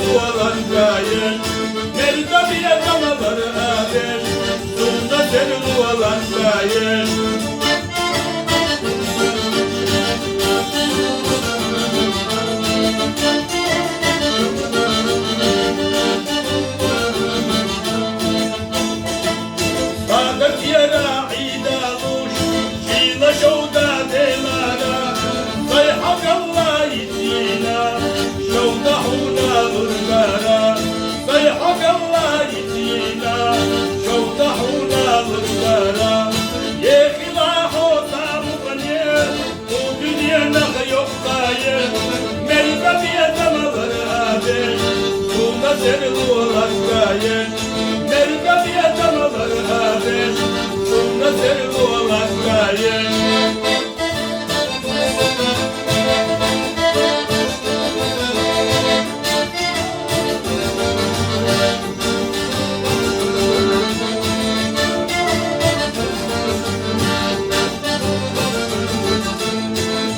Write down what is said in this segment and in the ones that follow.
dualandayım. Merdabiye damaları ateş, sonunda seni dualandayım. Sadık yara idaluş, şila şovda delara, sayhak Allah itina, şovda huna lırgara, sayhak Allah itina, şovda huna lırgara. Yehilah o tamuqani, bu dünyada yok gaye, merdabiye damaları ateş, sonunda seni dualandayım. Merdabiye damaları ateş, sonunda seni dualandayım.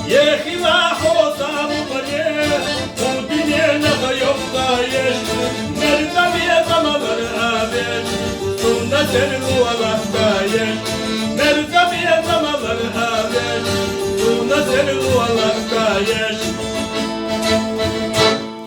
Yehilah o tamuqani, bu dünyada yok gaye, merdabiye damaları ateş, sonunda seni dualandayım. Merdabiye damaları ateş, sonunda seni dualandayım.